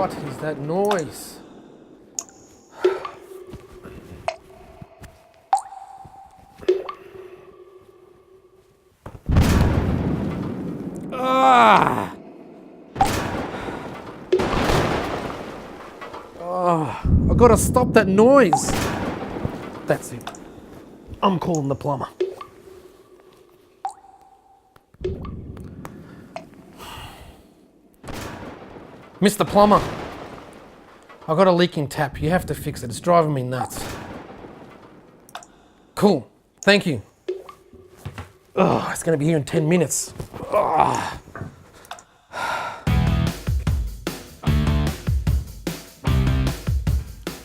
What is that noise? Ah! Oh, I've got to stop that noise. That's it. I'm calling the plumber. Mr. Plumber, I've got a leaking tap. You have to fix it. It's driving me nuts. Cool. Thank you. Oh, it's going to be here in 10 minutes. Oh.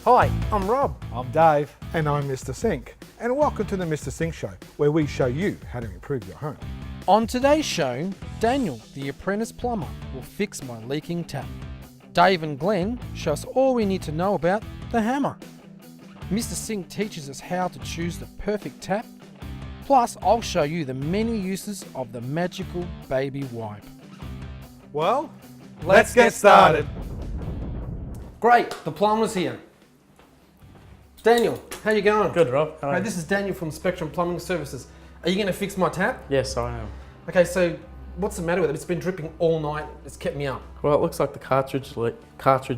Hi, I'm Rob. I'm Dave. And I'm Mr. Sink. And welcome to the Mr. Sink Show, where we show you how to improve your home. On today's show, Daniel, the apprentice plumber, will fix my leaking tap. Dave and Glenn show us all we need to know about the hammer. Mr. Sink teaches us how to choose the perfect tap. Plus, I'll show you the many uses of the magical baby wipe. Well, let's get started. Great, the plumber's here. Daniel, how you going? Good, Rob. How are Hey, you? this is Daniel from Spectrum Plumbing Services. Are you going to fix my tap? Yes, I am. Okay, so what's the matter with it? It's been dripping all night. It's kept me up. Well, it looks like the cartridge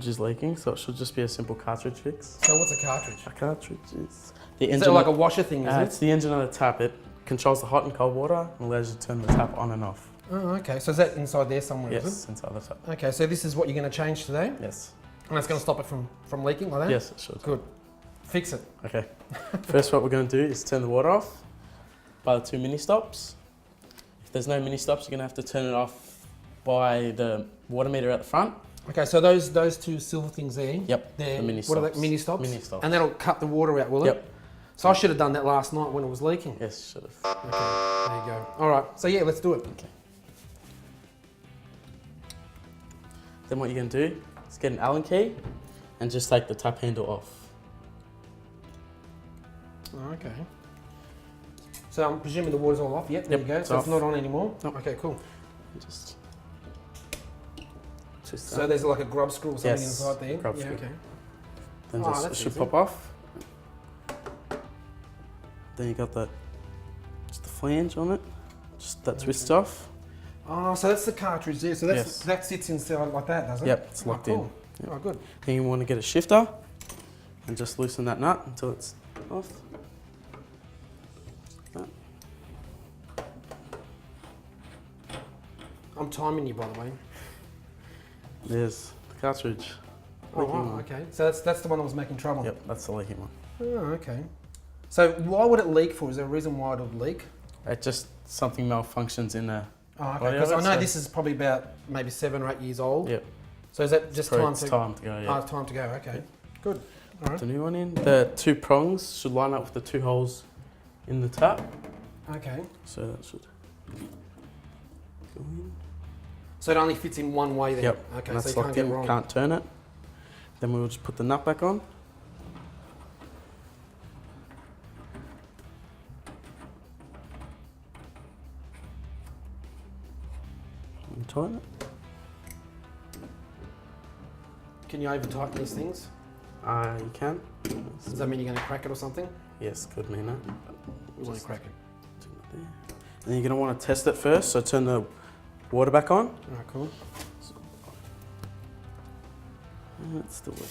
is leaking, so it should just be a simple cartridge fix. So what's a cartridge? A cartridge is the engine. Is it like a washer thing, is It's the engine of the tap. It controls the hot and cold water and allows you to turn the tap on and off. Oh, okay. So is that inside there somewhere, is Yes, inside the tap. it? Okay, so this is what you're going to change today? Yes. And that's going to stop it from leaking like that? Yes, it should. Good. Fix it. Okay. First, what we're going to do is turn the water off by the 2 mini stops. If there's no mini stops, you're going to have to turn it off by the water meter at the front. Okay, so those two silver things there. Yep. They're, The mini what are stops. they? Mini stops? Mini stops. And that'll cut the water out, will it? Yep. So I should have done that last night when it was leaking. Yes, should have. Okay, there you go. All right, so yeah, let's do it. Okay. Then what you're going to do is get an Allen key and just take the tap handle off. Okay. So I'm presuming the water's all off. Yep, there Yep, you go. it's So off. it's not on anymore. Nope. Okay, cool. Just twist So that. there's like a grub screw or something Yes, inside there. grub yeah, screw. okay. Then Oh, just it that's should easy. pop off. Then you got just the flange on it. Just that twists off. Oh, so that's the cartridge there. So Yes. that sits inside like that, does it? Yep, it's locked oh, cool. in. Yep. Oh, good. Then you want to get a shifter and just loosen that nut until it's off. That. I'm timing you, by the way. There's the cartridge. Oh, Leaking wow, one. okay. So that's the one that was making trouble. Yep, that's the leaking one. Oh, okay. So why would it leak for? Is there a reason why it would leak? It just something malfunctions in the. Oh, okay. Well, yeah, Because I know that's this is probably about maybe 7 or 8 years old. Yep. So is that just It's time to go. Yeah. Oh, it's time to go. Okay. Good. All Put right. the new one in. The 2 prongs should line up with the 2 holes in the tap. Okay. So that should go in. So it only fits in one way then? Yep. Okay, And so that's you can't locked get in. it wrong. Can't turn it. Then we'll just put the nut back on. And tighten it. Can you over tighten these things? You can. Does that mean you're going to crack it or something? Yes, could mean that. You want Just to crack it. turn it there. And then you're going to want to test it first. So turn the water back on. All right, cool. And it's still working.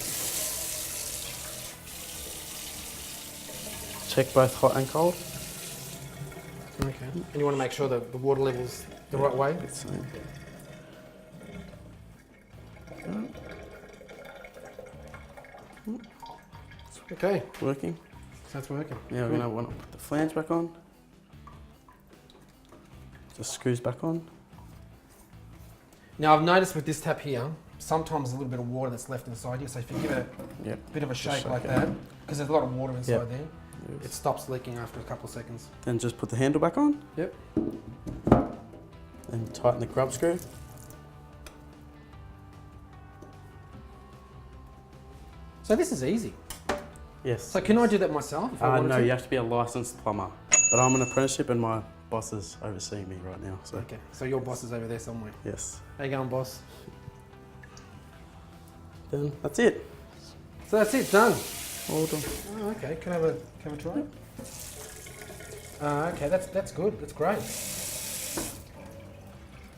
Check both hot and cold. Okay. And you want to make sure that the water level's the right way? It's same. Okay. Working. So that's working. Now we're going to want to put the flange back on. Just screws back on. Now I've noticed with this tap here, sometimes a little bit of water that's left inside here. So if you give it a Yep. bit of a shake shake like it. that, because there's a lot of water inside Yep. there, it stops leaking after a couple of seconds. Then just put the handle back on. Yep. And tighten the grub screw. So this is easy. Yes. So can I do that myself if I wanted No, to? you have to be a licensed plumber. But I'm an apprenticeship and my boss is overseeing me right now. So Okay, so your boss is over there somewhere. yes. How you going, boss? then that's it. So that's it, done. All done. Oh, okay, can I have a try? Okay, that's good. That's great.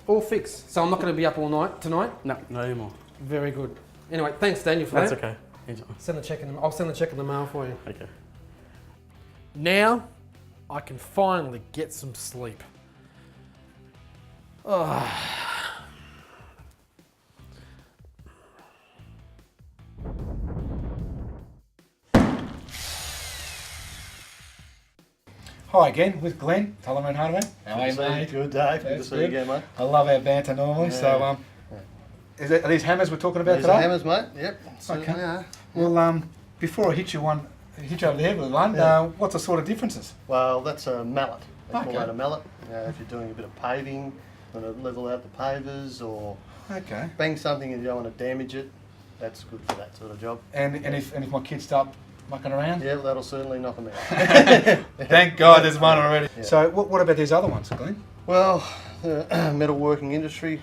All fixed. So I'm not going to be up all night tonight. No, no anymore. Very good. Anyway, thanks Daniel for That's that. okay. Enjoy. I'll send the check in the mail for you. Okay. Now I can finally get some sleep. Hi again with Glenn, Tullerman Hardware. How are you, mate? Good, Dave. Good to That's see you again, mate. I love our banter normally. Yeah. So, are these hammers we're talking about These today? are hammers, mate. Yep. Certainly Okay. are. Well, before I hit you over the head with one, Yeah. what's the sort of differences? Well, that's a mallet. They Okay. call that a mallet. If you're doing a bit of paving, want to level out the pavers or Okay. bang something and you don't want to damage it, that's good for that sort of job. And if my kids start mucking around? Yeah, that'll certainly knock them out. Thank God there's one already. Yeah. So what about these other ones, Glenn? Well, the metalworking industry,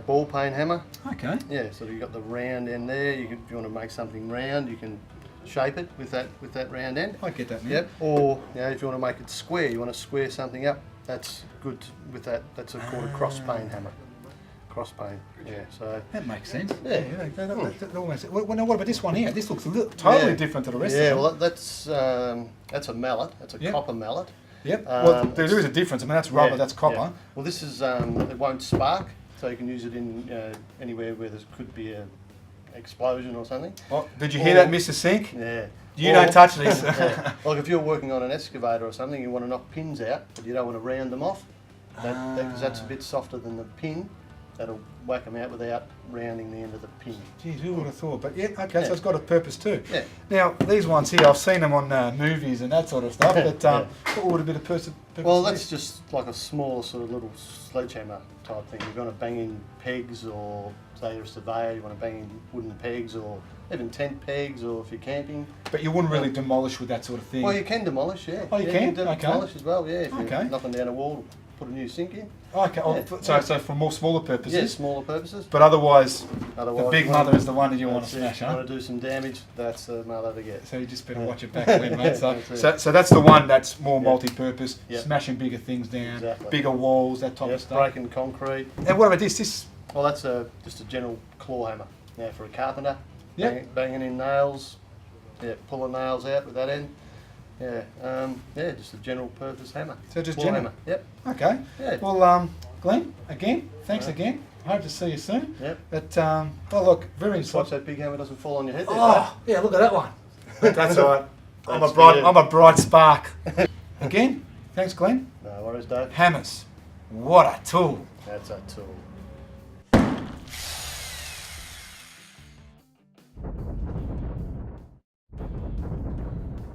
ball peen hammer. Okay. Yeah, so you've got the round end there. If you want to make something round, you can shape it with that round end. I get that now. Yep. Or if you want to make it square, you want to square something up. That's good with that. That's called a cross pane hammer. Cross pane. Yeah. So. That makes sense. Yeah. That all makes sense. Well, now what about this one here? This looks totally Yeah. different to the rest Yeah. of them. Well, that's a mallet. That's a Yep. copper mallet. Yep. Well, there it's- is a difference. I mean, that's rubber, Yeah, that's copper. yeah. Well, this is it won't spark, so you can use it in anywhere where there could be a explosion or something. Oh, did you hear that, Mr. Sink? Yeah. You Or- don't touch these. Yeah. Like if you're working on an excavator or something, you want to knock pins out, but you don't want to round them off. Because that's a bit softer than the pin. That'll whack them out without rounding the end of the pin. Geez, who would have thought? But yeah, okay, Yeah. so it's got a purpose too. Yeah. Now, these ones here, I've seen them on movies and that sort of stuff, but Yeah. what would a bit of purpose Well, be? that's just like a smaller sort of little sledgehammer type thing. You're going to bang in pegs, or say you're a surveyor, you want to bang in wooden pegs, or even tent pegs, or if you're camping. But you wouldn't really demolish with that sort of thing. Well, you can demolish, yeah. Oh, you yeah, can? can Okay. demolish as well, yeah. If Okay. you're knocking down a wall, put a new sink in. Okay, oh, Yeah. so for more smaller purposes. Yeah, smaller purposes. But otherwise, Otherwise, the big you want- mother is the one that you want to that's it. smash, You huh? want to do some damage, that's the mother to get. So you just better Yeah. watch it back when, mate. So, That's it. so that's the one that's more Yeah. multi-purpose, Yep. smashing bigger things down, Exactly. bigger walls, that type Yep, of stuff. breaking concrete. And what about this? This Well, that's just a general claw hammer. Now for a carpenter, Yep. banging in nails, pulling nails out with that end. Just a general purpose hammer. So just Claw general? hammer. Yep. okay. Yeah. Well, Glenn, again, thanks Right. again. Hope to see you soon. Yep. But well, look, very Just watch insightful. that big hammer doesn't fall on your head. There, Oh, yeah, look at that one. That's all right. That's for you. I'm a bright spark. Again, thanks, Glenn. Dave. No worries, Dave. Hammers. What a tool. That's a tool.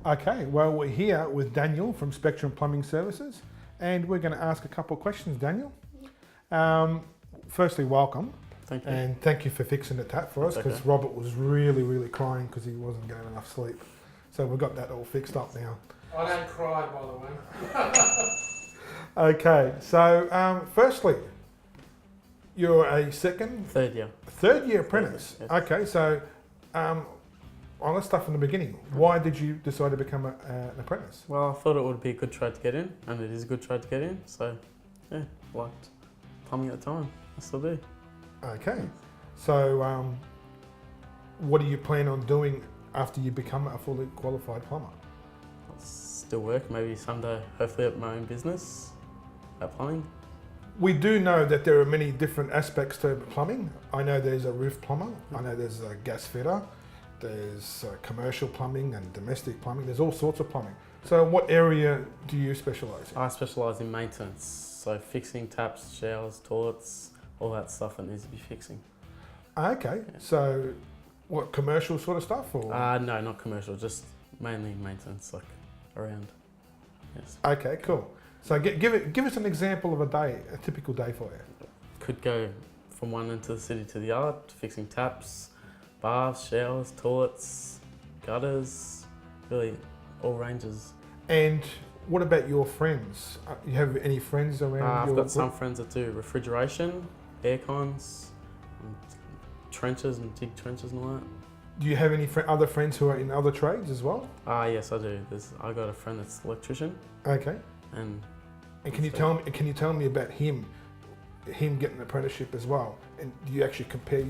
Okay, well, we're here with Daniel from Spectrum Plumbing Services, and we're going to ask a couple of questions, Daniel. Firstly, welcome, Thank you. and thank you for fixing the tap for us, That's because okay. Robert was really, really crying because he wasn't getting enough sleep. So we've got that all fixed up now. I don't cry, by the way. Okay, so firstly, you're a Third year. third year apprentice. Yes. Okay, so let's start from the beginning. Why did you decide to become an apprentice? Well, I thought it would be a good trade to get in, and it is a good trade to get in. So, yeah, liked plumbing at the time. I still do. Okay, so what do you plan on doing after you become a fully qualified plumber? I'll still work. Maybe someday, hopefully, at my own business at plumbing. We do know that there are many different aspects to plumbing. I know there's a roof plumber, I know there's a gas fitter, there's commercial plumbing and domestic plumbing, there's all sorts of plumbing. So what area do you specialise in? I specialise in maintenance, so fixing taps, showers, toilets, all that stuff that needs to be fixing. Okay, so what, commercial sort of stuff? Or? No, not commercial, just mainly maintenance, like around. Yes. Okay, cool. So give us an example of a day, a typical day for you. Could go from one end of the city to the other, fixing taps, baths, showers, toilets, gutters, really all ranges. And what about your friends? You have any friends around I've your got some group? friends that do refrigeration, air cons, and trenches and dig trenches and all that. Do you have any other friends who are in other trades as well? Yes, I do. I got a friend that's an electrician, Okay. and And can you tell me about him getting an apprenticeship as well? And do you actually compare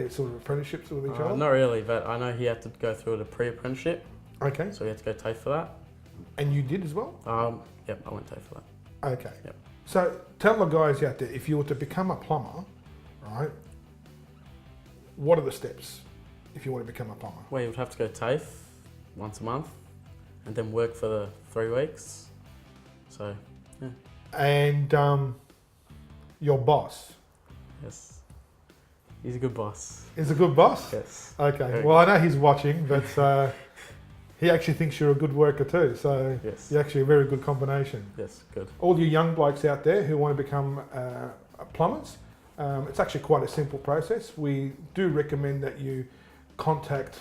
sort of apprenticeships with each other? not really, but I know he had to go through the pre-apprenticeship, Okay. so he had to go TAFE for that. And you did as well? Yep, I went TAFE for that. Okay. Yep. So tell the guys out there, if you were to become a plumber, right, what are the steps if you want to become a plumber? Well, you would have to go TAFE once a month, and then work for the 3 weeks. So, yeah. And your boss Yes. He's a good boss. is a good boss? Yes. Okay. Very Well, I know he's watching, but he actually thinks you're a good worker too. So Yes. you're actually a very good combination. Yes, good. All you young blokes out there who want to become plumbers, it's actually quite a simple process. We do recommend that you contact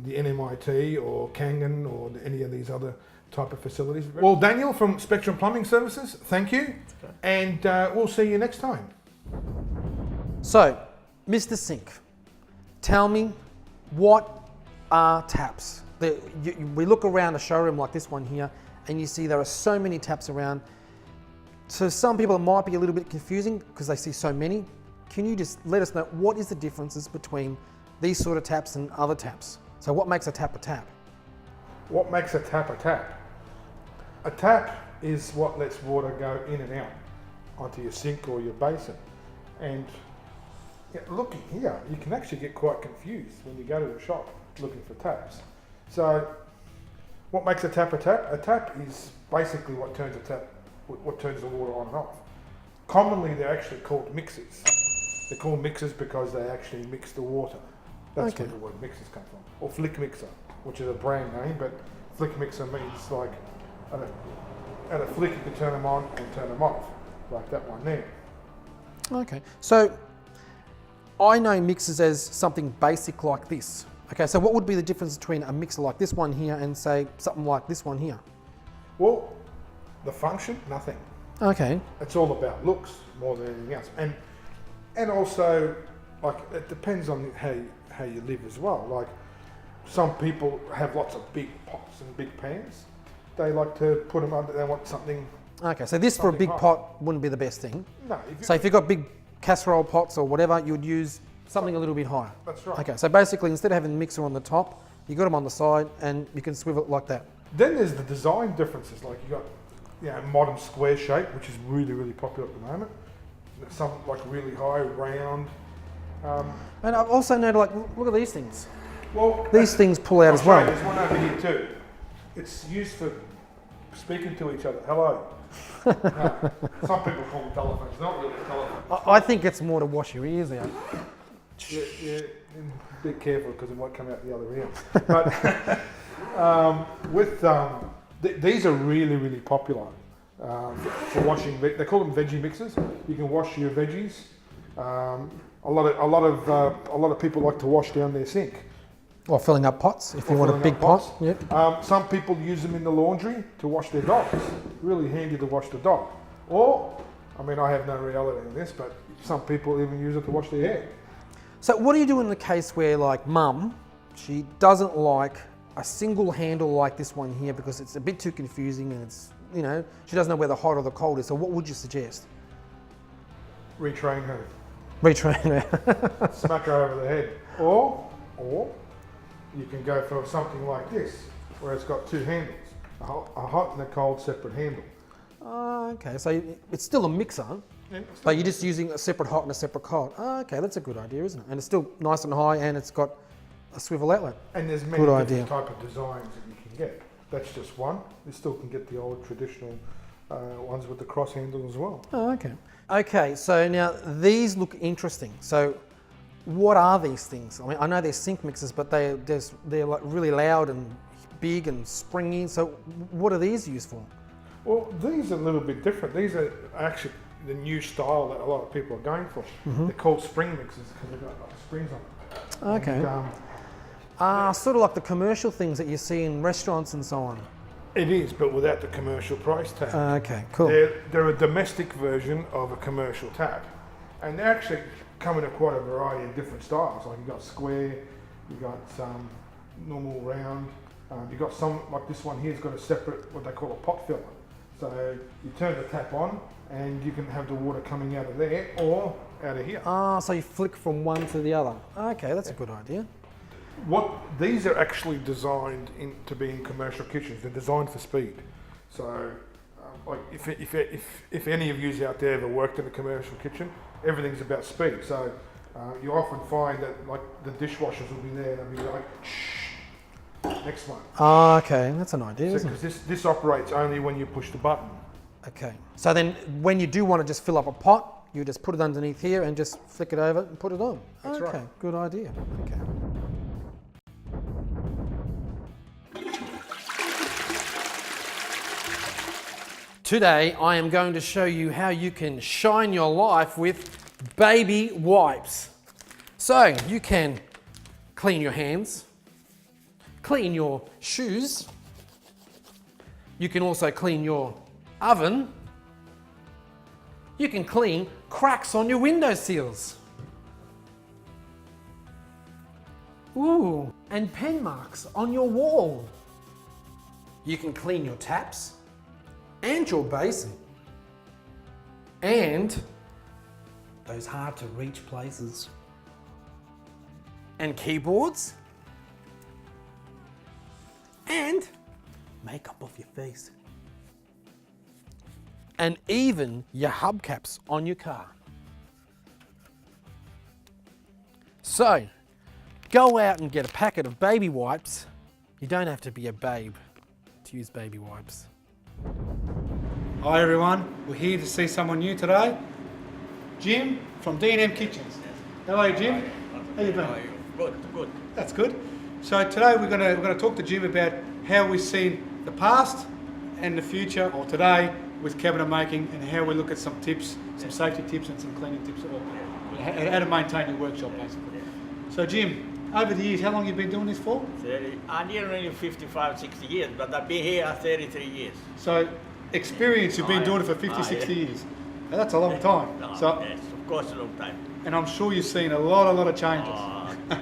the NMIT or Kangan or any of these other type of facilities. Well, Daniel from Spectrum Plumbing Services, thank you, Okay. and we'll see you next time. So, Mr. Sink, tell me, what are taps? We look around a showroom like this one here, and you see there are so many taps around. So some people it might be a little bit confusing because they see so many. Can you just let us know what is the differences between these sort of taps and other taps? So what makes a tap a tap? What makes a tap a tap? A tap is what lets water go in and out onto your sink or your basin. And looking here, you can actually get quite confused when you go to a shop looking for taps. So what makes a tap a tap? A tap is basically what turns the water on and off. Commonly they're actually called mixers. They're called mixers because they actually mix the water. That's Okay. where the word mixers come from. Or flick mixer, which is a brand name, but flick mixer means like at a flick you can turn them on and turn them off, like that one there. Okay, so I know mixers as something basic like this. Okay, so what would be the difference between a mixer like this one here and say something like this one here? Well, the function, nothing. Okay, It's all about looks more than anything else, and also like it depends on how you live as well. Like some people have lots of big pots and big pans. They like to put them under. They want something. okay, so this for a Something big hot. pot wouldn't be the best thing. No, So if you've got big casserole pots or whatever, you'd use something a little bit higher. that's right. Okay, so basically instead of having the mixer on the top, you got them on the side and you can swivel it like that. Then there's the design differences. Like you got, modern square shape, which is really, really popular at the moment. Some like really high, round. And I've also noted, like, look at these things. Well, These things pull out I'll as show you, well. There's one over here too. It's used for speaking to each other. Hello. No, some people call them telephones. It's not really a telephone. I think it's more to wash your ears out. Yeah, be careful because it might come out the other ear. But these are really, really popular for washing. They call them veggie mixers. You can wash your veggies. A lot of people like to wash down their sink. Or filling up pots if you Or want a filling big up pot. pots. Yep. Some people use them in the laundry to wash their dogs. Really handy to wash the dog. Or, I mean, I have no reality in this, but some people even use it to wash their hair. So what do you do in the case where, like, mum, she doesn't like a single handle like this one here because it's a bit too confusing and it's, she doesn't know where the hot or the cold is. So what would you suggest? Retrain her. Retrain her. Smack her over the head. Or you can go for something like this, where it's got two handles, a hot and a cold separate handle. Okay, so it's still a mixer, Yeah, but you're just using a separate hot and a separate cold. Okay, that's a good idea, isn't it? And it's still nice and high and it's got a swivel outlet. and there's many Good different idea. type of designs that you can get. That's just one. You still can get the old traditional ones with the cross handle as well. Oh, okay. Okay, so now these look interesting. So what are these things? I mean, I know they're sink mixers, but they're like really loud and big and springy. So what are these used for? Well, these are a little bit different. These are actually the new style that a lot of people are going for. They're called spring mixers because they've got like springs on them. Okay. And, Sort of like the commercial things that you see in restaurants and so on. it is, but without the commercial price tag. Okay, cool. They're a domestic version of a commercial tap. And they're actually come in quite a variety of different styles. Like you've got square, you've got some normal round, you've got some, like this one here's got a separate, what they call a pot filler. So you turn the tap on and you can have the water coming out of there or out of here. Ah, so you flick from one to the other. Okay, that's a good idea. These are actually designed to be in commercial kitchens. They're designed for speed. So, like if any of you out there ever worked in a commercial kitchen, everything's about speed. So you often find that like the dishwashers will be there and they'll be like, shh, next one. Ah, okay, that's an idea, isn't it? Because this operates only when you push the button. Okay. So then when you do want to just fill up a pot, you just put it underneath here and just flick it over and put it on. That's okay, right. Good idea. Okay. Today I am going to show you how you can shine your life with baby wipes. So you can clean your hands, clean your shoes, you can also clean your oven, you can clean cracks on your window sills. Ooh, and pen marks on your wall. You can clean your taps and your basin and those hard to reach places and keyboards and makeup off your face and even your hubcaps on your car. So go out and get a packet of baby wipes. You don't have to be a babe to use baby wipes. Hi everyone, we're here to see someone new today. Jim from D&M Kitchens. How are you, Jim? How you doing? Good. That's good. So today we're going to talk to Jim about how we've seen the past and the future, or today, with cabinet making, and how we look at some tips, some safety tips and some cleaning tips, or how to maintain your workshop basically. So Jim, over the years, how long have you been doing this for? I'm nearly 55, 60 years, but I've been here 33 years. So experience, you've been doing it for 50, 60 years. Now, that's a long time. No, So, yes, of course, a long time. and I'm sure you've seen a lot of changes.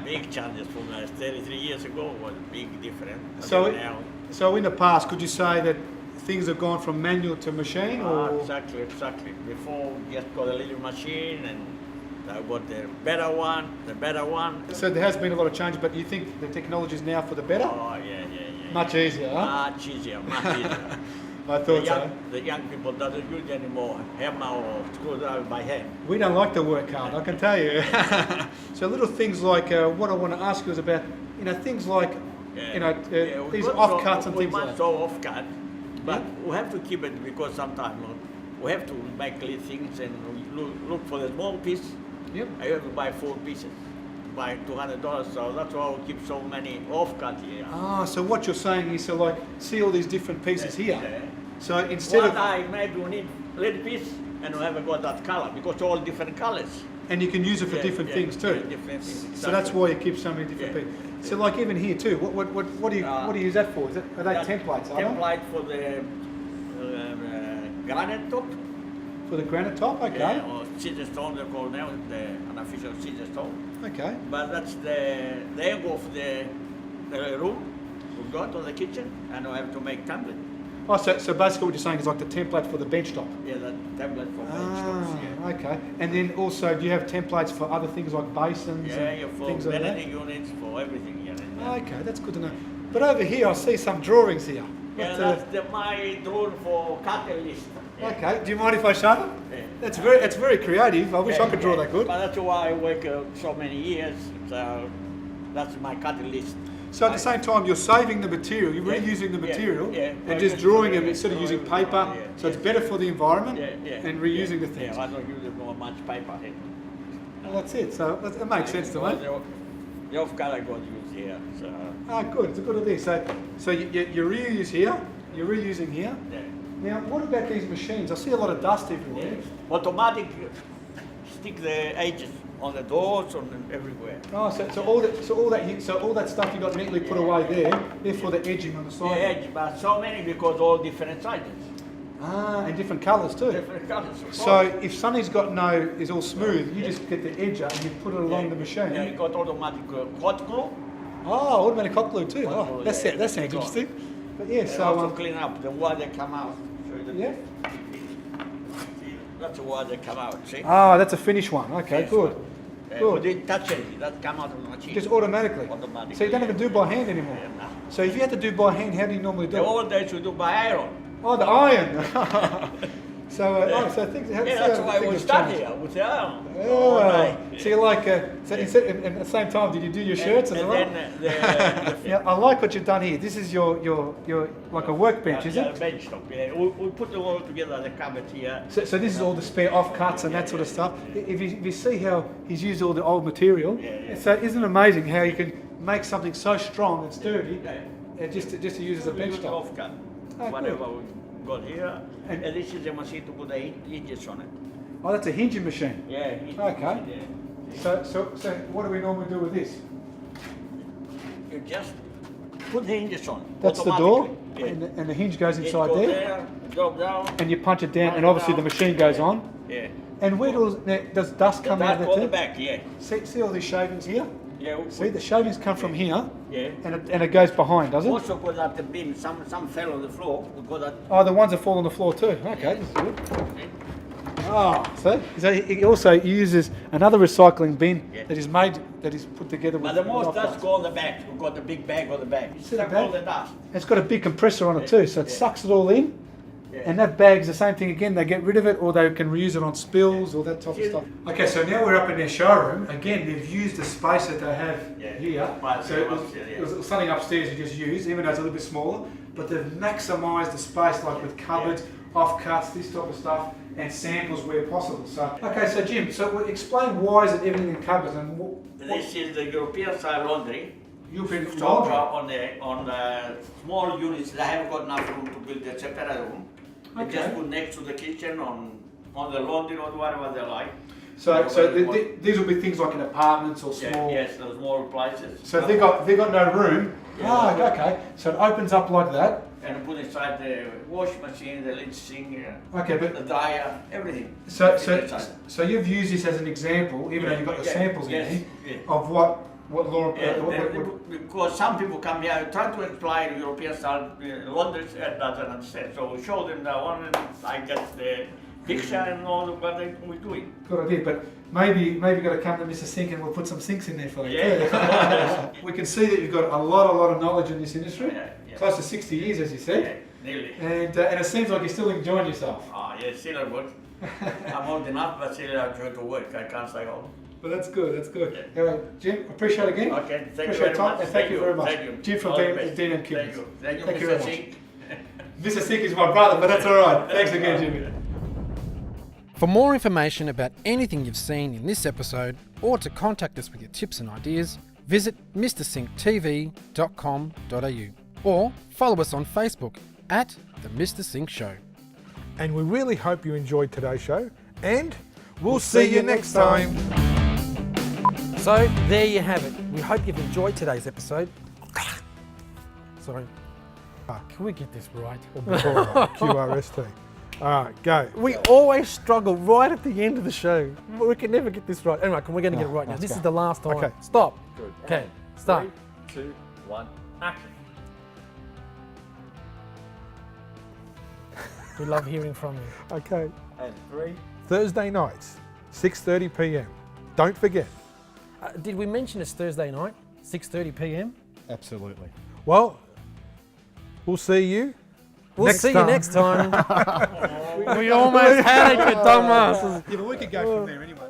Big changes from 33 years ago was big difference. So, now, so in the past, could you say that things have gone from manual to machine, or exactly. Before we just got a little machine, and I got the better one. so there has been a lot of change? But you think the technology is now for the better? Oh yeah. Much easier, huh? Much easier. I thought so. The young people doesn't use anymore hammer or screwdriver by hand. We don't like to work hard, I can tell you. So little things like what I want to ask you is about, things like, these offcuts and things like that. So offcut, but we have to keep it because sometimes we have to make little things and look for the small piece. Yep. I have to buy 4 pieces, buy $200. So that's why we keep so many offcut here. Ah, so what you're saying is, so like, see all these different pieces here. Yeah. So instead One of, time maybe we need little piece and we haven't got that color because all different colors. and you can use it for different things too. Yeah, different things. So that's why you keep so many different pieces. So like even here too, what do you use that for? Are they templates? Are they? Template for the granite top. For the granite top, okay. Yeah, or scissor stone, they call now the unofficial scissor stone. Okay. But that's the angle of the room we've got on the kitchen, and I have to make template. Oh, so basically what you're saying is like the template for the bench top. Yeah, that template for bench tops. Yeah. Okay. And then also, do you have templates for other things like basins Yeah, and for things like that? anything units, for everything. Yeah, Okay, that's good to know. But over here, I see some drawings here. yeah, But, that's my drawing for catalyst. Yeah. okay. Do you mind if I show them? Yeah. It's very creative. I wish I could draw that good. But that's why I work so many years. So that's my catalyst. So at the same time, you're saving the material, you're reusing the material, and just drawing them instead of using paper. So it's better for the environment and reusing the things. Yeah, I don't use much paper. Well, that's it. So it makes sense to me. The off-color got used here. So Good. It's a good idea. So you reuse here, you're reusing here. yeah. Now, what about these machines? I see a lot of dust everywhere. Automatic stick the edges on the doors and everywhere. Oh, so all that stuff you got neatly put away there, they're for the edging on the Yeah, side. edge, but so many because all different sizes. And different colours too. Different colours. So if something's got is all smooth, you just get the edge up and you put it along the machine. Yeah, you got automatic hot glue. Oh, automatic hot glue too. Hot glue, That sounds Got. interesting. But yeah, And so also clean up the water come out. So yeah. That's the water come out. See? Ah, that's a finished one. Okay, Yes. good. We Good. didn't touch anything. That come out of the machine. Just automatically. Automatically, So you don't even do by hand anymore. Yeah, no. So if you had to do by hand, how do you normally do The it? old days we do by iron. Oh, the iron. So things. Yeah, see that's how why we things start change. here with the iron. Oh, Right. so you like, so instead, at the same time, did you do your shirts as and well? then Yeah, I like what you've done here. This is your like a workbench, is it? bench top. Yeah, we put them all together. The cupboard here. So this is all the spare offcuts and that sort of stuff. If you see how he's used all the old material, Yeah. so isn't it amazing how you can make something so strong and sturdy, Yeah. just to use as a bench top? Off cut. Oh, Whatever we got here. And- And this is the machine to put the hinges on it. Oh, that's a hinging machine. Yeah. hinges, Okay. yeah. So what do we normally do with this? You just put the hinges on. That's the door, automatically. Yeah. and the hinge goes It inside goes there, drop down. and you punch it down, Punch and it obviously the down. machine goes on. Yeah. And where does dust come out That of on the it? back, yeah. See all these shavings here? Yeah. See, the shavings come from here, Yeah. and it goes behind, does it? Also got at the bin, some fell on the floor. We got that. Oh, the ones that fall on the floor too. Okay, this is good. Oh, so he also uses another recycling bin Yeah. that is put together with. But the most with dust offcuts. go on the back. We got the big bag on the back. See the Suck all bag? the dust. It's got a big compressor on it too, so it Yeah. sucks it all in. Yeah. And that bag's the same thing again. They get rid of it, or they can reuse it on spills or that type of Yeah. stuff. Okay, so now we're up in their showroom. Again, they've used the space that they have Yeah. here. But So it was, upstairs, yeah. it was something upstairs you just used, even though it's a little bit smaller. But they've maximised the space, like with cupboards, offcuts, this type of stuff, and samples where possible. So okay, so Jim, explain why is it everything in cupboards and what This is the European style laundry. you've been Stop on the small units. They haven't got enough room to build a separate room. They Okay. just put next to the kitchen on the laundry or whatever they like. So Whatever they these will be things like in apartments or Yeah, small. yes, the small places. So if they got no room. Yeah. Ah, okay. So it opens up like that. And put inside the wash machine, the lid sink, Okay, the but dryer, everything. so Inside. you've used this as an example, even though you've got the Yeah, samples yes, in here, yeah. of what Laura. Yeah, what- because some people come here try to explain European style laundry doesn't understand. So we show them that one and I get the picture and all what we doing. Good idea, but maybe got to come to Mr. Sink and we'll put some sinks in there for you. Yeah. We can see that you've got a lot of knowledge in this industry, Yeah, yeah. close to 60 years, as you said, Yeah, nearly. and it seems like you're still enjoying yourself. Oh, yeah, still at work. I'm old enough, but still I try to work. I can't stay home. But that's good. That's good. Yeah. Anyway, Jim, appreciate it again. Okay, thank you Appreciate very your time, much. and thank you very much. Thank you. Jim from All the Dean best. and Kimmins. Thank you. Thank you, Thank you Mr. very Singh. Mr. Sink is my brother, but that's all right. Thanks again, Jimmy. For more information about anything you've seen in this episode, or to contact us with your tips and ideas, visit mrsinktv.com.au or follow us on Facebook at The Mr. Sink Show. And we really hope you enjoyed today's show, and we'll see you next time. So there you have it. We hope you've enjoyed today's episode. Sorry. Can we get this right? QRST. All right, go. We always struggle right at the end of the show. We can never get this right. Anyway, we're going to get it right now. let's This go. is the last time. Okay. Stop. Good. Okay, start. 3, 2, 1, action. We love hearing from you. Okay. And 3. Thursday nights, 6:30 p.m. Don't forget. Did we mention it's Thursday night, 6:30 p.m? Absolutely. Well, we'll see you. We'll Next see time. you next time. We almost had it, you dumbasses. Yeah, but we could go from there anyway.